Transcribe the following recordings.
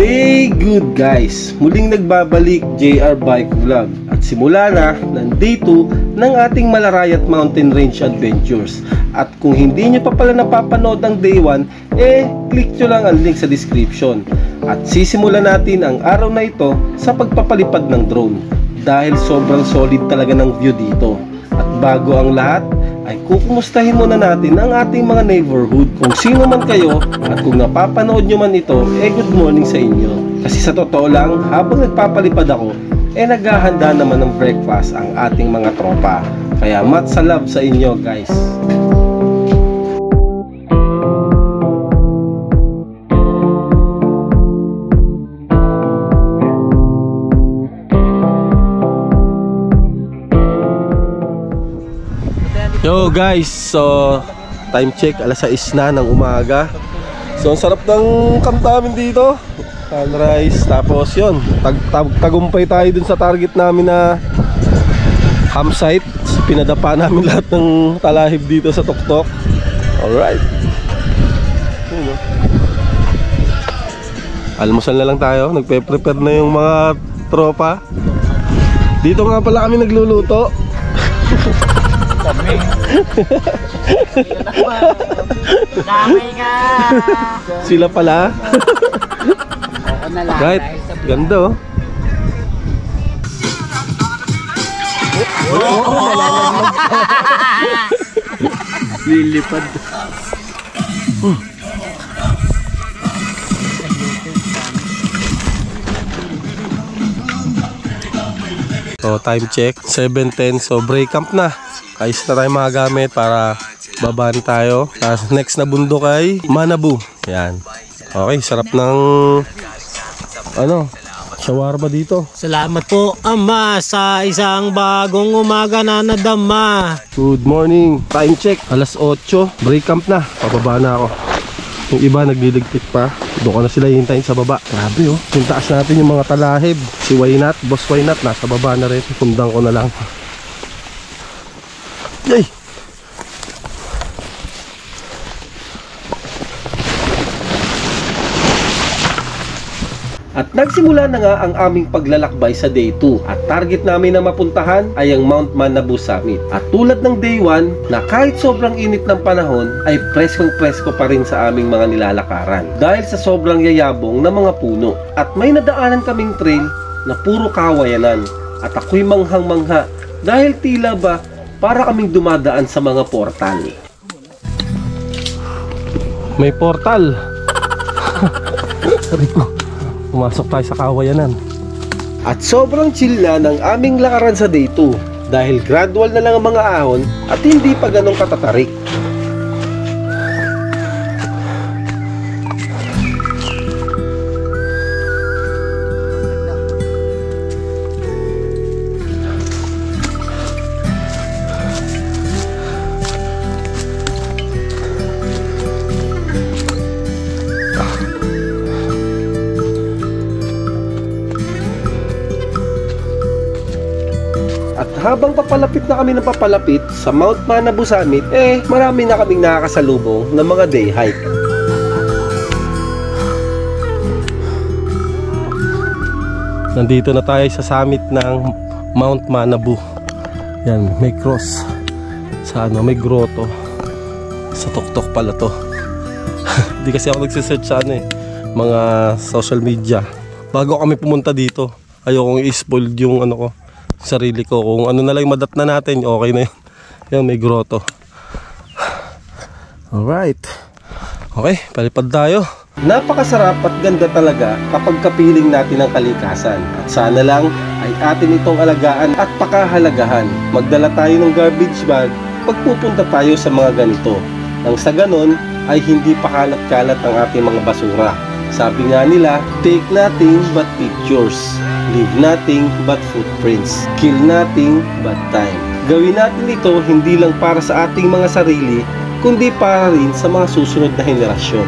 Day good guys, muling nagbabalik JR Bike Vlog at simula na ng day 2 ng ating Malarayat Mountain Range Adventures. At kung hindi nyo pa pala napapanood ang day 1, click nyo lang ang link sa description. At sisimulan natin ang araw na ito sa pagpapalipad ng drone dahil sobrang solid talaga ng view dito. At bago ang lahat, ay kukumustahin muna natin ang ating mga neighborhood. Kung sino man kayo at kung napapanood nyo man ito, good morning sa inyo. Kasi sa totoo lang, habang nagpapalipad ako, naghahanda naman ng breakfast ang ating mga tropa. Kaya matsa love sa inyo guys. Yo guys, so time check, alas 6 na ng umaga. So ang sarap ng camp namin dito, sunrise. Tapos yun, tagumpay tayo dun sa target namin na campsite. Pinadapa namin lahat ng talahib dito sa tuktok. Alright, almusal na lang tayo, nagpe-prepare na yung mga tropa. Dito nga pala kami nagluluto. Damay ka. Sila pala. Right, ganda oh. Lilipad. So time check 7:10, so break camp na. Ayos na tayo mga gamit para babaan tayo. Tapos next na bundok ay Manabu. Yan. Okay, sarap ng shawarma dito. Salamat po Ama sa isang bagong umaga na nadama. Good morning. Time check alas 8, break camp na. Pababa na ako. Yung iba nagliligpit pa. Doon ko na sila hihintayin sa baba. Grabe oh. Pintaas natin yung mga talahib. Si Waynat, Boss Waynat, nasa baba na rin. Pundang ko na lang. Yay! At nagsimula na nga ang aming paglalakbay sa day 2. At target namin na mapuntahan ay ang Mount Manabu Summit. At tulad ng day 1, na kahit sobrang init ng panahon, ay preskong-presko pa rin sa aming mga nilalakaran. Dahil sa sobrang yayabong na mga puno. At may nadaanan kaming trail na puro kawayanan. At ako'y manghang-mangha dahil tila ba para kaming dumadaan sa mga portal. May portal. Pumasok tayo sa kawayanan. At sobrang chill na ng aming lakaran sa day 2 dahil gradual na lang ang mga ahon at hindi pa ganong katatarik. At habang papalapit na kami ng papalapit sa Mount Manabu Summit, marami na kaming nakakasalubong ng mga day hike. Nandito na tayo sa summit ng Mount Manabu. Yan, may cross sa may grotto. Sa tuktok pala to. Hindi kasi ako nagsisearch sa mga social media. Bago kami pumunta dito, ayokong i-spoil yung ko, sarili ko. Kung na lang madat na natin, okay na yun. Yan, may grotto. Alright. Okay, palipad tayo. Napakasarap at ganda talaga kapag kapiling natin ang kalikasan. At sana lang ay atin itong alagaan at pakahalagahan. Magdala tayo ng garbage bag pag pupunta tayo sa mga ganito. Nang sa ganon ay hindi pakalat-kalat ang ating mga basura. Sabi nga nila, take nothing but pictures. Leave nothing but footprints. Kill nothing but time. Gawin natin ito hindi lang para sa ating mga sarili, kundi para rin sa mga susunod na henerasyon.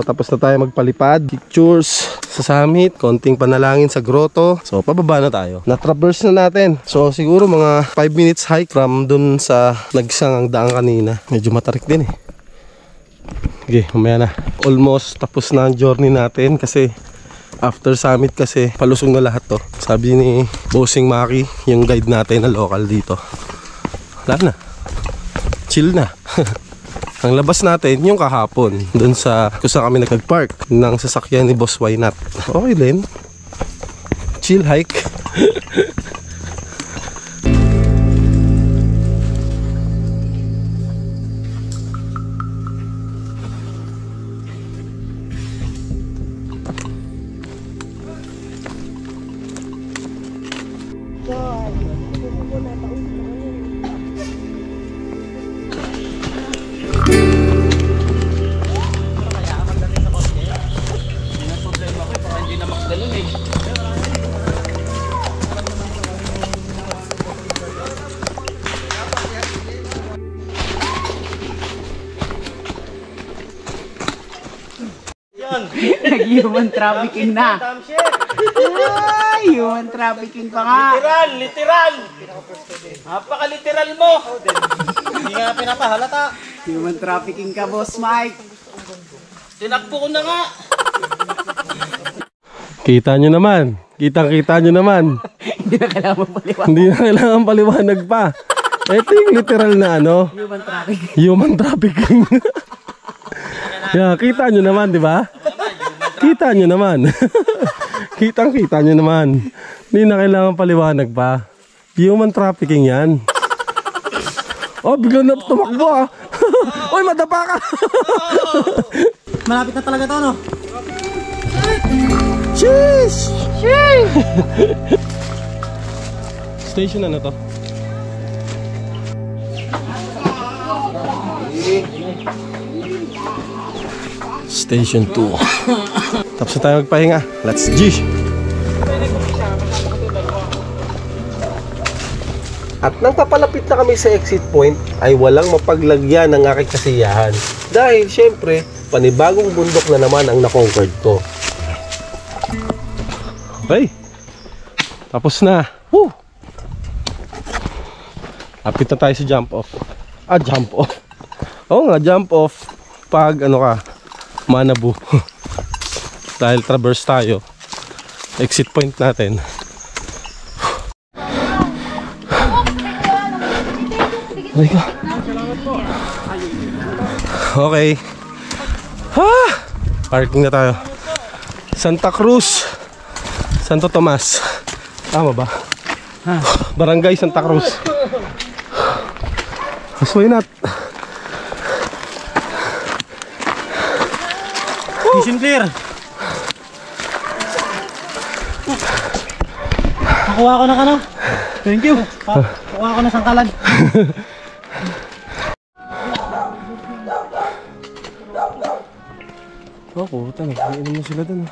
So tapos na tayo magpalipad. Pictures sa summit, konting panalangin sa grotto. So pababa na tayo. Na-traverse na natin. So siguro mga 5 minutes hike from dun sa nagsangang daan kanina. Medyo matarik din eh. Okay, mamaya na. Almost tapos na ang journey natin kasi after summit kasi palusong na lahat to. Sabi ni Bossing Maki, yung guide natin na local dito. Wala na. Chill na. Ang labas natin yung kahapon dun sa kung saan kami nagpark ng sasakyan ni Boss Why Not. Okay din. Chill hike. Nag-human trafficking na. Ay, human trafficking pa nga. Literal! Napaka-literal mo! Hindi nga pinapahalata. Human trafficking ka, Boss Mike. Tinakbo ko na nga. Kita nyo naman. Kitang-kita nyo naman. Hindi na kailangan paliwanag. Hindi na kailangan paliwanag pa. Ito yung literal na ano. Human trafficking. Human trafficking. Yeah, kita nyo naman, di ba? Kita nyo naman. Kitang-kita nyo naman. Hindi na kailangan paliwanag pa. Human trafficking yan. Oh, bigla na tumakbo ah. Uy, madapa ka. Malapit na talaga to, no? Sheesh! Station ano to? Station 2. Tapos na tayo magpahinga. Let's G! At nang papalapit na kami sa exit point ay walang mapaglagyan ng aking kasiyahan. Dahil syempre, panibagong bundok na naman ang na-conquered ko. Okay. Tapos na. Woo! Lapit na tayo sa jump off. Jump off. Oo nga, jump off pag ano ka, Manabu. Dahil traverse tayo. Exit point natin. Okay. Parking na tayo. Santa Cruz, Santo Tomas. Tama ba? Barangay Santa Cruz. Why not? Mission clear. Nakuha ko na ka na. Thank you. Nakuha ko na sangkalan. Oh, puta, nag-iinom na sila dun.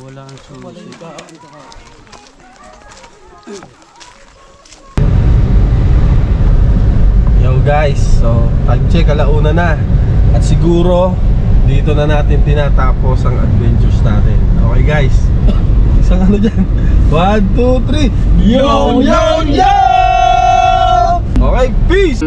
Wala ang susi. Yo guys, so time check, alauna na. At siguro dito na natin tinatapos ang adventures natin. Okay guys, isang ano dyan, 1, 2, 3, yo yo yo! Okay, peace!